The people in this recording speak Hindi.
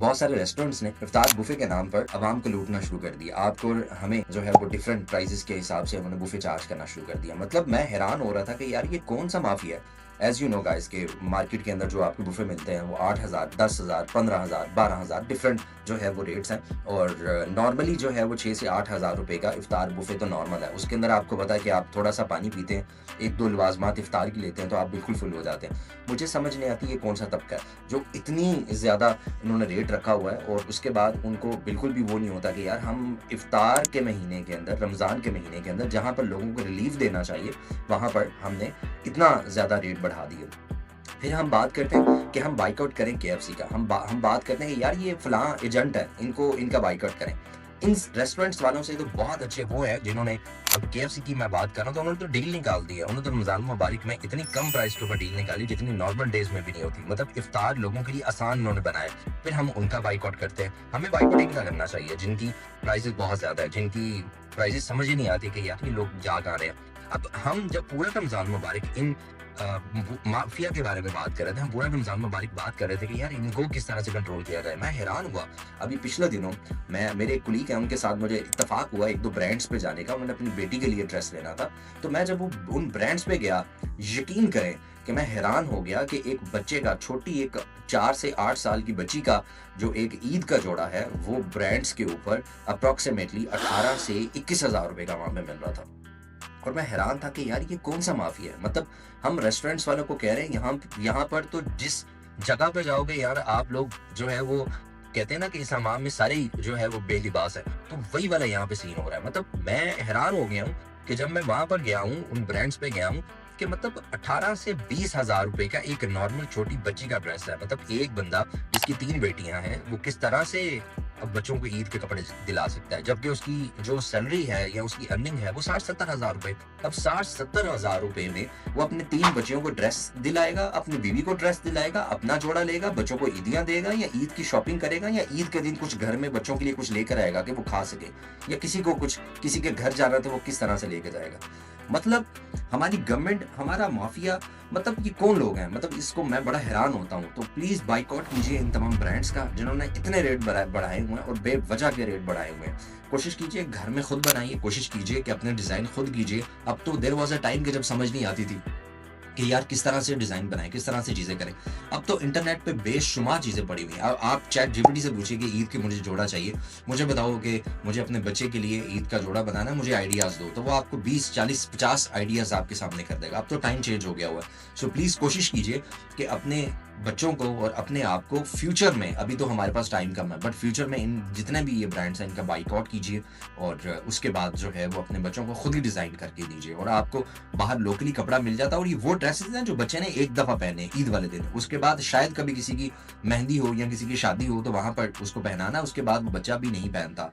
बहुत सारे रेस्टोरेंट्स ने इफ्तार बुफे के नाम पर आवाम को लूटना शुरू कर दिया। आपको और हमें जो है वो डिफरेंट प्राइसेस के हिसाब से उन्होंने बुफे चार्ज करना शुरू कर दिया। मतलब मैं हैरान हो रहा था कि यार ये कौन सा माफिया है। एज यू नो गाइस के मार्केट के अंदर जो आपको बुफे मिलते हैं वो 8,000, 10,000, 15,000, 12,000 डिफरेंट जो है वो रेट्स हैं। और नॉर्मली जो है वो 6 से 8 हज़ार रुपए का इफ्तार बुफे तो नॉर्मल है। उसके अंदर आपको पता है कि आप थोड़ा सा पानी पीते हैं, एक दो लवाजमात इफ्तार की लेते हैं तो आप बिल्कुल फुल हो जाते हैं। मुझे समझ नहीं आती ये कौन सा तबका है जो इतनी ज़्यादा इन्होंने रेट रखा हुआ है और उसके बाद उनको बिल्कुल भी वो नहीं होता कि यार हम इफ्तार के महीने के अंदर, रमज़ान के महीने के अंदर जहाँ पर लोगों को रिलीफ देना चाहिए, वहाँ पर हमने इतना ज़्यादा रेट बढ़ा दिए। फिर हम बात करते हैं कि हम बाइकआउट करें केएफसी का। हम बात करते हैं कि यार ये फलां एजेंट है, इनका बाइकआउट करें। इन रेस्टोरेंट्स वालों से तो बहुत अच्छे वो हैं जिन्होंने, अब केएफसी की मैं बात कर रहा हूँ तो उन्होंने तो डील निकाल दी है। उन्होंने तो रमज़ान मुबारक में इतनी कम प्राइस के ऊपर डील निकाली जितनी नॉर्मल डेज में भी नहीं होती। मतलब इफ्तार लोगों के लिए आसान उन्होंने बनाया। फिर हम उनका बाइकआउट करते हैं। हमें बाइकआउट इनका करना चाहिए जिनकी प्राइसेस बहुत ज़्यादा है, जिनकी प्राइसेस समझ ही नहीं आती कि यार ये लोग जा कहाँ रहे हैं। अब हम जब पूरा रमज़ान मुबारक इन माफिया के बारे में बात कर रहे थे, हम पूरा रमज़ान मुबारक बात कर रहे थे कि यार इनको किस तरह से कंट्रोल किया जाए। मैं हैरान हुआ, अभी पिछले दिनों मेरे एक कुलीग है, उनके साथ मुझे इत्तेफाक हुआ एक दो ब्रांड्स पे जाने का। उन्होंने अपनी बेटी के लिए ड्रेस लेना था, तो मैं जब वो उन ब्रांड्स पे गया, यकीन करें कि मैं हैरान हो गया कि एक बच्चे का, छोटी एक 4 से 8 साल की बच्ची का जो एक ईद का जोड़ा है, वो ब्रांड्स के ऊपर अप्रॉक्सीमेटली 18 से 21,000 रुपए का वहां पे मिल रहा था। और मैं हैरान था कि यार ये कौन सा माफिया है। मतलब हम रेस्टोरेंट्स वालों को कह रहे हैं यहाँ पर तो जिस जगह पे जाओगे यार आप लोग जो है वो कहते हैं ना कि इस हमाम में सारे ही जो है वो बेलिबास है, तो वही वाला यहाँ पे सीन हो रहा है। मतलब मैं हैरान हो गया हूँ कि जब मैं वहां पर गया हूँ, उन ब्रांड्स पे गया हूँ, कि मतलब 18 से 20,000 रुपए का एक नॉर्मल छोटी बच्ची का ड्रेस है। मतलब एक बंदा जिसकी 3 बेटियां हैं वो किस तरह से अब बच्चों को ईद के कपड़े दिला सकता है, जबकि उसकी जो सैलरी है या उसकी अर्निंग है वो 60-70 हज़ार रुपए। अब 60-70 हज़ार रुपए में वो अपने 3 बच्चियों को ड्रेस दिलाएगा, अपनी बीवी को ड्रेस दिलाएगा, अपना जोड़ा लेगा, बच्चों को ईदियां देगा, या ईद की शॉपिंग करेगा, या ईद के दिन कुछ घर में बच्चों के लिए कुछ लेकर आएगा कि वो खा सके, या किसी के घर जाना तो वो किस तरह से लेकर जाएगा। मतलब हमारी गवर्नमेंट, हमारा माफिया, मतलब ये कौन लोग हैं। मतलब इसको मैं बड़ा हैरान होता हूँ। तो प्लीज बाइकआउट कीजिए इन तमाम ब्रांड्स का जिन्होंने इतने रेट बढ़ाए हुए हैं और बेवजह के रेट बढ़ाए हुए हैं। कोशिश कीजिए घर में खुद बनाइए, कोशिश कीजिए कि अपने डिजाइन खुद कीजिए। अब तो देयर वाज अ टाइम के जब समझ नहीं आती थी कि यार किस तरह से डिज़ाइन बनाएं, किस तरह से चीज़ें करें। अब तो इंटरनेट पे बेशुमार चीज़ें पड़ी हुई हैं। आप चैट जीपीटी से पूछिए कि ईद के मुझे जोड़ा चाहिए, मुझे बताओ कि मुझे अपने बच्चे के लिए ईद का जोड़ा बनाना है, मुझे आइडियाज़ दो, तो वो आपको 20, 40, 50 आइडियाज़ आपके सामने कर देगा। अब तो टाइम चेंज हो गया हुआ है। सो प्लीज़ कोशिश कीजिए कि अपने बच्चों को और अपने आप को फ्यूचर में, अभी तो हमारे पास टाइम कम है, बट फ्यूचर में इन जितने भी ये ब्रांड्स हैं इनका बाइकआउट कीजिए और उसके बाद जो है वो अपने बच्चों को खुद ही डिज़ाइन करके दीजिए और आपको बाहर लोकली कपड़ा मिल जाता है। और ये वो ड्रेसेस हैं जो बच्चे ने एक दफ़ा पहने ईद वाले दिन, उसके बाद शायद कभी किसी की मेहंदी हो या किसी की शादी हो तो वहाँ पर उसको पहनाना, उसके बाद वो बच्चा भी नहीं पहनता।